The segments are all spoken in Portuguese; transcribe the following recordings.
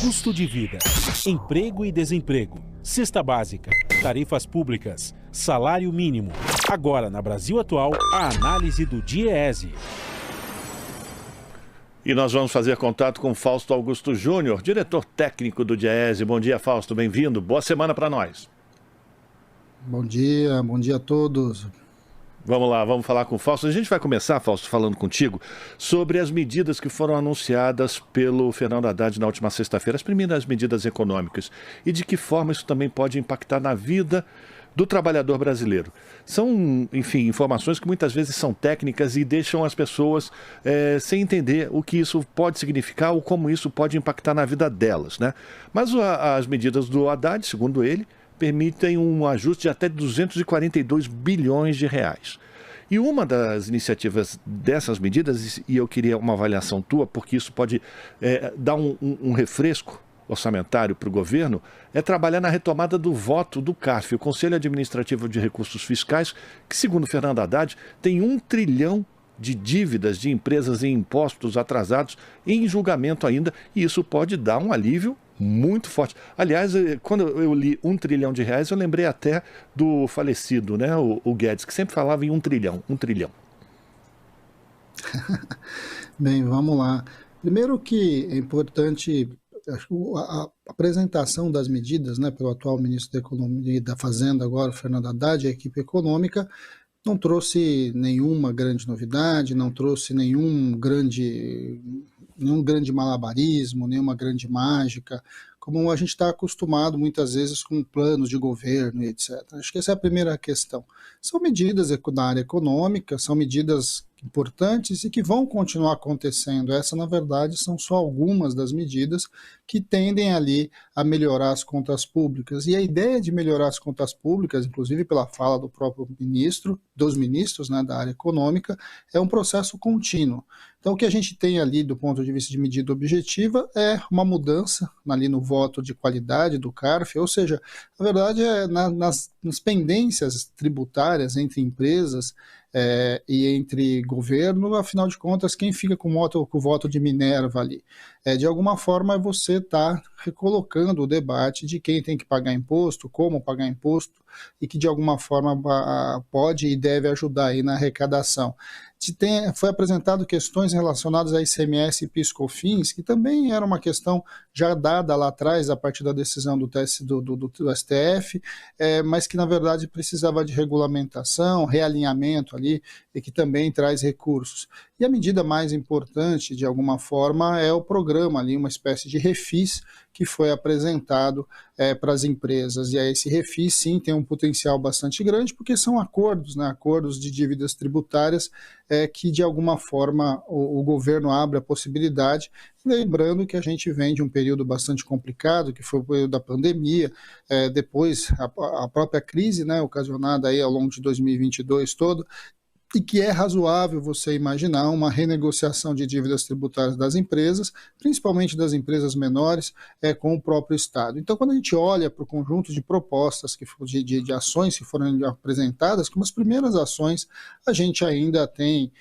Custo de vida, emprego e desemprego, cesta básica, tarifas públicas, salário mínimo. Agora, na Brasil Atual, a análise do DIEESE. E nós vamos fazer contato com Fausto Augusto Júnior, diretor técnico do DIEESE. Bom dia, Fausto, bem-vindo. Boa semana para nós. Bom dia a todos. Vamos lá, vamos falar com o Fausto. A gente vai começar, Fausto, falando contigo sobre as medidas que foram anunciadas pelo Fernando Haddad na última sexta-feira, as primeiras medidas econômicas, e de que forma isso também pode impactar na vida do trabalhador brasileiro. São, enfim, informações que muitas vezes são técnicas e deixam as pessoas sem entender o que isso pode significar ou como isso pode impactar na vida delas, né? Mas as medidas do Haddad, segundo ele, permitem um ajuste de até 242 bilhões de reais. E uma das iniciativas dessas medidas, e eu queria uma avaliação tua, porque isso pode dar um refresco orçamentário para o governo, é trabalhar na retomada do voto do CARF, o Conselho Administrativo de Recursos Fiscais, que, segundo Fernando Haddad, tem 1 trilhão de dívidas de empresas e impostos atrasados em julgamento ainda, e isso pode dar um alívio muito forte. Aliás, quando eu li 1 trilhão de reais, eu lembrei até do falecido, né, o Guedes, que sempre falava em 1 trilhão, 1 trilhão. Bem, vamos lá. Primeiro que é importante a apresentação das medidas, né, pelo atual ministro da Economia e da Fazenda, agora, Fernando Haddad, a equipe econômica, não trouxe nenhuma grande novidade, não trouxe nenhum grande malabarismo, nenhuma grande mágica, como a gente está acostumado muitas vezes com planos de governo e etc. Acho que essa é a primeira questão. São medidas da área econômica, são medidas importantes e que vão continuar acontecendo. Essa, na verdade, são só algumas das medidas que tendem ali a melhorar as contas públicas. E a ideia de melhorar as contas públicas, inclusive pela fala do próprio ministro, dos ministros, né, da área econômica, é um processo contínuo. Então, o que a gente tem ali do ponto de vista de medida objetiva é uma mudança ali no voto de qualidade do CARF, ou seja, na verdade, nas pendências tributárias entre empresas e entre governo, afinal de contas, quem fica com o voto de Minerva ali? De alguma forma, você está recolocando o debate de quem tem que pagar imposto, como pagar imposto, e que de alguma forma pode e deve ajudar aí na arrecadação. Foi apresentado questões relacionadas a ICMS e PIS/COFINS, que também era uma questão já dada lá atrás, a partir da decisão do STF, mas que na verdade precisava de regulamentação, realinhamento ali, e que também traz recursos. E a medida mais importante, de alguma forma, é o programa ali, uma espécie de refis, que foi apresentado para as empresas. E aí esse refis, sim, tem um potencial bastante grande, porque são acordos, né, acordos de dívidas tributárias que, de alguma forma, o governo abre a possibilidade, lembrando que a gente vem de um período bastante complicado, que foi o período da pandemia, depois a própria crise, né, ocasionada aí ao longo de 2022 todo, e que é razoável você imaginar uma renegociação de dívidas tributárias das empresas, principalmente das empresas menores, com o próprio Estado. Então, quando a gente olha para o conjunto de propostas, de ações que foram apresentadas, como as primeiras ações, a gente ainda tem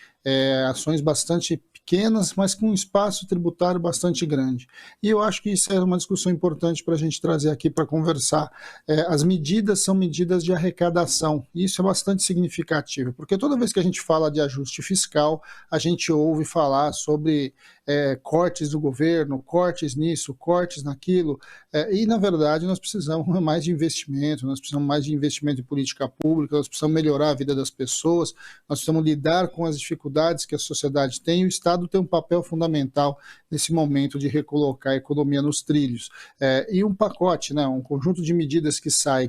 ações bastante pequenas, mas com um espaço tributário bastante grande. E eu acho que isso é uma discussão importante para a gente trazer aqui para conversar. As medidas são medidas de arrecadação, e isso é bastante significativo, porque toda vez que a gente fala de ajuste fiscal, a gente ouve falar sobre cortes do governo, cortes nisso, cortes naquilo, e na verdade nós precisamos mais de investimento, nós precisamos mais de investimento em política pública, nós precisamos melhorar a vida das pessoas, nós precisamos lidar com as dificuldades que a sociedade tem, e o Estado tem um papel fundamental nesse momento de recolocar a economia nos trilhos. E um pacote, né, um conjunto de medidas que sai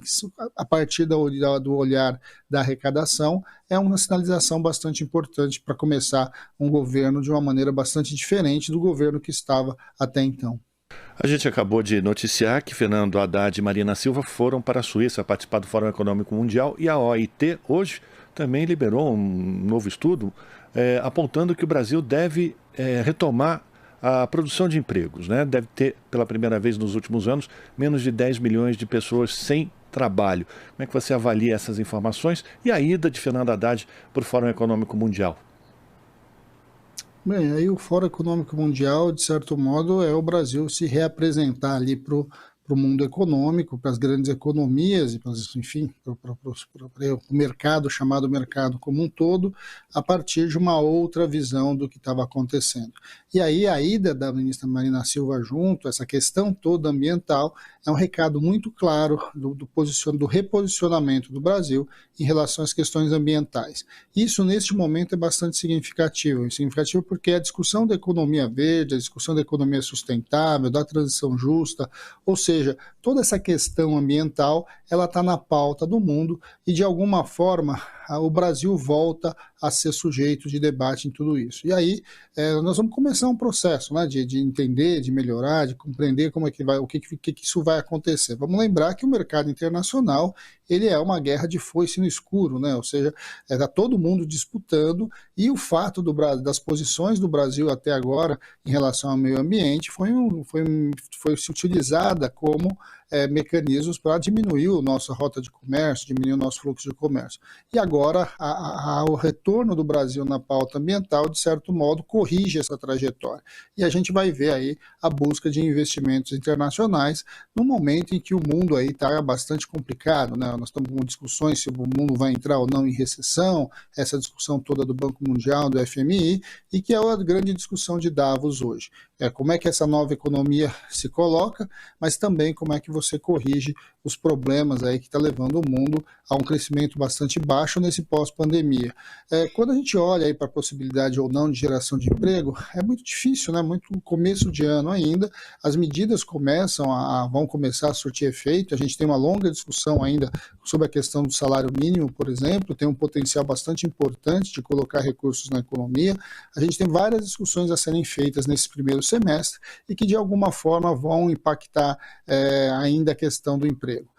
a partir do olhar da arrecadação, é uma sinalização bastante importante para começar um governo de uma maneira bastante diferente do governo que estava até então. A gente acabou de noticiar que Fernando Haddad e Marina Silva foram para a Suíça participar do Fórum Econômico Mundial, e a OIT hoje também liberou um novo estudo apontando que o Brasil deve retomar a produção de empregos, né? Deve ter, pela primeira vez nos últimos anos, menos de 10 milhões de pessoas sem trabalho. Como é que você avalia essas informações e a ida de Fernando Haddad para o Fórum Econômico Mundial? Bem, aí o Fórum Econômico Mundial, de certo modo, é o Brasil se reapresentar ali para o mundo econômico, para as grandes economias, e enfim, para o mercado, chamado mercado como um todo, a partir de uma outra visão do que estava acontecendo. E aí a ida da ministra Marina Silva junto, essa questão toda ambiental, é um recado muito claro do reposicionamento do Brasil em relação às questões ambientais. Isso, neste momento, é bastante significativo. Significativo porque a discussão da economia verde, a discussão da economia sustentável, da transição justa, ou seja, toda essa questão ambiental, ela está na pauta do mundo e, de alguma forma, o Brasil volta a ser sujeito de debate em tudo isso. E aí nós vamos começar um processo, né, de entender, de melhorar, de compreender como é que vai, o que isso vai acontecer. Vamos lembrar que o mercado internacional ele é uma guerra de foice no escuro, né? Ou seja, está todo mundo disputando e o fato das posições do Brasil até agora em relação ao meio ambiente foi se utilizada como mecanismos para diminuir a nossa rota de comércio, diminuir o nosso fluxo de comércio. E agora o retorno do Brasil na pauta ambiental, de certo modo, corrige essa trajetória. E a gente vai ver aí a busca de investimentos internacionais no momento em que o mundo aí está bastante complicado, né? Nós estamos com discussões se o mundo vai entrar ou não em recessão, essa discussão toda do Banco Mundial, do FMI, e que é a grande discussão de Davos hoje. Como é que essa nova economia se coloca, mas também como é que você corrige os problemas aí que está levando o mundo a um crescimento bastante baixo nesse pós-pandemia. Quando a gente olha aí para a possibilidade ou não de geração de emprego, é muito difícil, né? Muito começo de ano ainda, as medidas vão começar a surtir efeito, a gente tem uma longa discussão ainda sobre a questão do salário mínimo, por exemplo, tem um potencial bastante importante de colocar recursos na economia, a gente tem várias discussões a serem feitas nesse primeiro semestre e que de alguma forma vão impactar ainda a questão do emprego.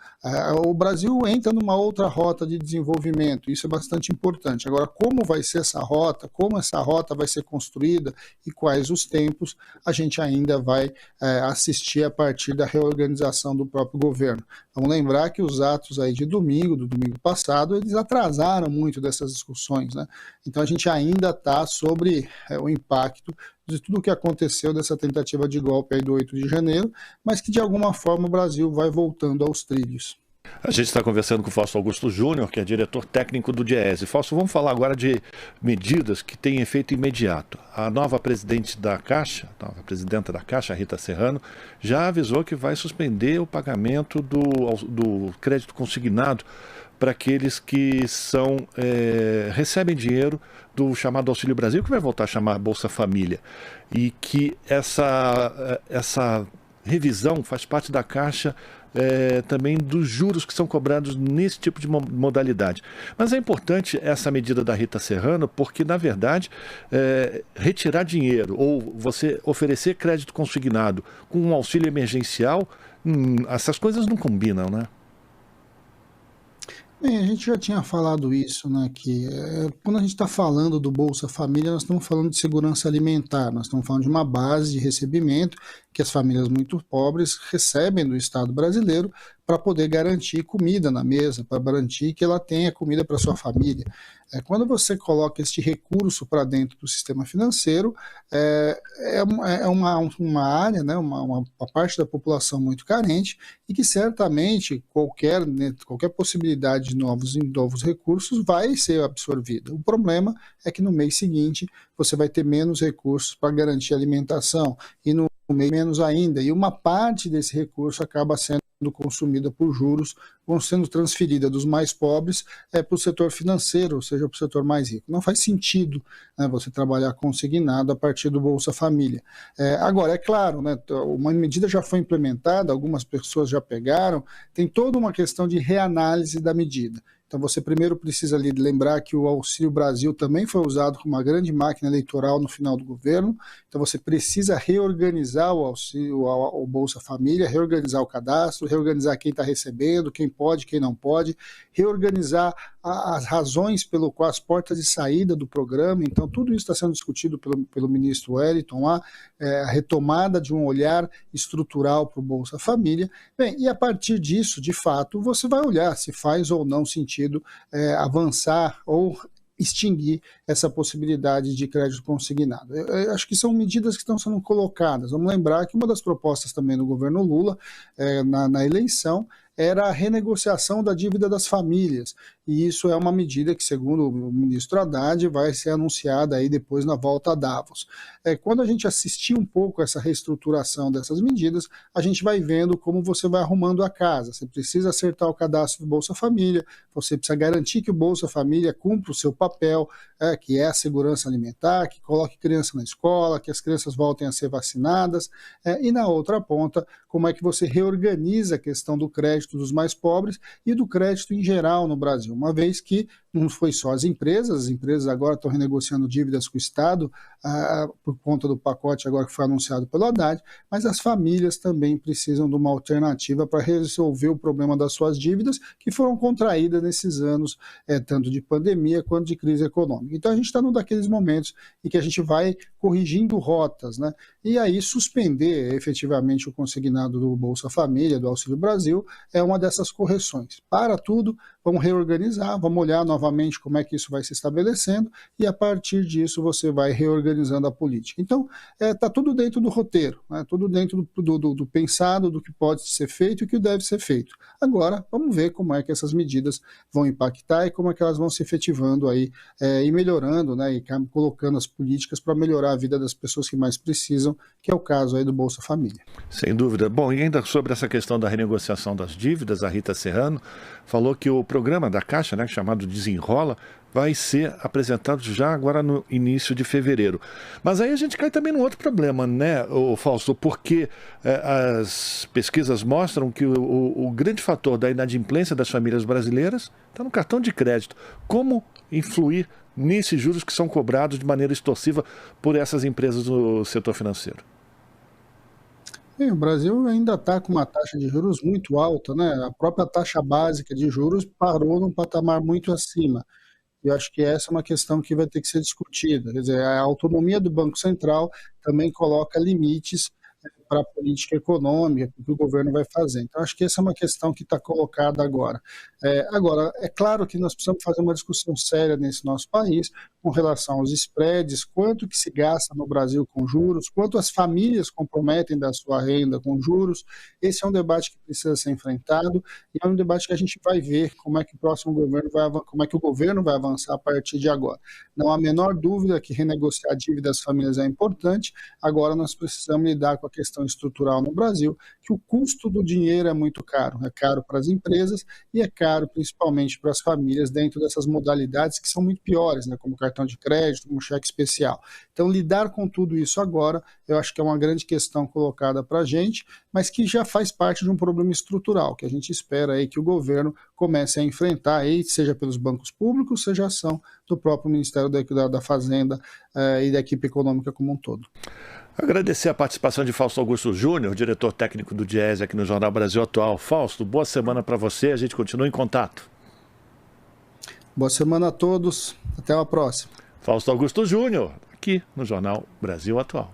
O Brasil entra numa outra rota de desenvolvimento, isso é bastante importante. Agora, como vai ser essa rota, como essa rota vai ser construída e quais os tempos, a gente ainda vai assistir a partir da reorganização do próprio governo. Vamos lembrar que os atos aí do domingo passado, eles atrasaram muito dessas discussões, né? Então a gente ainda está sobre o impacto de tudo o que aconteceu dessa tentativa de golpe aí do 8 de janeiro, mas que de alguma forma o Brasil vai voltando aos trilhos. A gente está conversando com o Fausto Augusto Júnior, que é diretor técnico do Diese. Fausto, vamos falar agora de medidas que têm efeito imediato. A nova presidente da Caixa, nova presidenta da Caixa, Rita Serrano, já avisou que vai suspender o pagamento do crédito consignado para aqueles que recebem dinheiro do chamado Auxílio Brasil, que vai voltar a chamar Bolsa Família. E que essa revisão faz parte da Caixa também dos juros que são cobrados nesse tipo de modalidade. Mas é importante essa medida da Rita Serrano porque, na verdade, retirar dinheiro ou você oferecer crédito consignado com um auxílio emergencial, essas coisas não combinam, né? Bem, a gente já tinha falado isso, né, que quando a gente está falando do Bolsa Família, nós estamos falando de segurança alimentar, nós estamos falando de uma base de recebimento que as famílias muito pobres recebem do Estado brasileiro para poder garantir comida na mesa, para garantir que ela tenha comida para sua família. Quando você coloca este recurso para dentro do sistema financeiro, uma área, né, uma parte da população muito carente e que certamente qualquer possibilidade de novos recursos vai ser absorvida. O problema é que no mês seguinte você vai ter menos recursos para garantir alimentação e no mês menos ainda, e uma parte desse recurso acaba sendo consumida por juros, vão sendo transferida dos mais pobres para o setor financeiro, ou seja, para o setor mais rico. Não faz sentido, né, você trabalhar consignado a partir do Bolsa Família. Agora, é claro, né, uma medida já foi implementada, algumas pessoas já pegaram, tem toda uma questão de reanálise da medida. Então você primeiro precisa ali lembrar que o Auxílio Brasil também foi usado como uma grande máquina eleitoral no final do governo, então você precisa reorganizar o auxílio, o Bolsa Família, reorganizar o cadastro, reorganizar quem está recebendo, quem pode, quem não pode, reorganizar as razões pelo qual as portas de saída do programa, então tudo isso está sendo discutido pelo ministro Wellington lá, a retomada de um olhar estrutural para o Bolsa Família. Bem, e a partir disso, de fato, você vai olhar se faz ou não sentido avançar ou extinguir essa possibilidade de crédito consignado. Eu acho que são medidas que estão sendo colocadas. Vamos lembrar que uma das propostas também do governo Lula na eleição era a renegociação da dívida das famílias, e isso é uma medida que, segundo o ministro Haddad, vai ser anunciada aí depois na volta a Davos. Quando a gente assistir um pouco essa reestruturação dessas medidas, a gente vai vendo como você vai arrumando a casa. Você precisa acertar o cadastro do Bolsa Família, você precisa garantir que o Bolsa Família cumpra o seu papel, que é a segurança alimentar, que coloque criança na escola, que as crianças voltem a ser vacinadas, e na outra ponta, como é que você reorganiza a questão do crédito dos mais pobres e do crédito em geral no Brasil, uma vez que não foi só as empresas agora estão renegociando dívidas com o Estado por conta do pacote agora que foi anunciado pelo Haddad, mas as famílias também precisam de uma alternativa para resolver o problema das suas dívidas que foram contraídas nesses anos, tanto de pandemia quanto de crise econômica. Então a gente está num daqueles momentos em que a gente vai corrigindo rotas, né? E aí suspender efetivamente o consignado do Bolsa Família, do Auxílio Brasil, é uma dessas correções. Para tudo, vamos reorganizar, vamos olhar novamente como é que isso vai se estabelecendo e a partir disso você vai reorganizando a política. Então, está tudo dentro do roteiro, né? Tudo dentro do pensado, do que pode ser feito e o que deve ser feito. Agora, vamos ver como é que essas medidas vão impactar e como é que elas vão se efetivando aí e melhorando, né? E colocando as políticas para melhorar a vida das pessoas que mais precisam, que é o caso aí do Bolsa Família. Sem dúvida. Bom, e ainda sobre essa questão da renegociação das dívidas, a Rita Serrano falou que o programa da Caixa, né, chamado Desenrola, vai ser apresentado já agora no início de fevereiro. Mas aí a gente cai também num outro problema, né, Fausto? Porque as pesquisas mostram que o grande fator da inadimplência das famílias brasileiras está no cartão de crédito. Como influir nesses juros que são cobrados de maneira extorsiva por essas empresas do setor financeiro? O Brasil ainda está com uma taxa de juros muito alta, né? A própria taxa básica de juros parou num patamar muito acima. E eu acho que essa é uma questão que vai ter que ser discutida. Quer dizer, a autonomia do Banco Central também coloca limites para a política econômica, que o governo vai fazer. Então, acho que essa é uma questão que está colocada agora. Agora, é claro que nós precisamos fazer uma discussão séria nesse nosso país com relação aos spreads, quanto que se gasta no Brasil com juros, quanto as famílias comprometem da sua renda com juros. Esse é um debate que precisa ser enfrentado e é um debate que a gente vai ver como é que o próximo governo como é que o governo vai avançar a partir de agora. Não há a menor dúvida que renegociar a dívida das famílias é importante. Agora nós precisamos lidar com a questão estrutural no Brasil, que o custo do dinheiro é muito caro. É caro para as empresas e é caro principalmente para as famílias dentro dessas modalidades que são muito piores, né, como cartão de crédito, como cheque especial. Então, lidar com tudo isso agora, eu acho que é uma grande questão colocada para a gente, mas que já faz parte de um problema estrutural, que a gente espera aí que o governo comece a enfrentar, aí, seja pelos bancos públicos, seja ação do próprio Ministério da Fazenda e da equipe econômica como um todo. Agradecer a participação de Fausto Augusto Júnior, diretor técnico do Diese aqui no Jornal Brasil Atual. Fausto, boa semana para você, a gente continua em contato. Boa semana a todos, até a próxima. Fausto Augusto Júnior, aqui no Jornal Brasil Atual.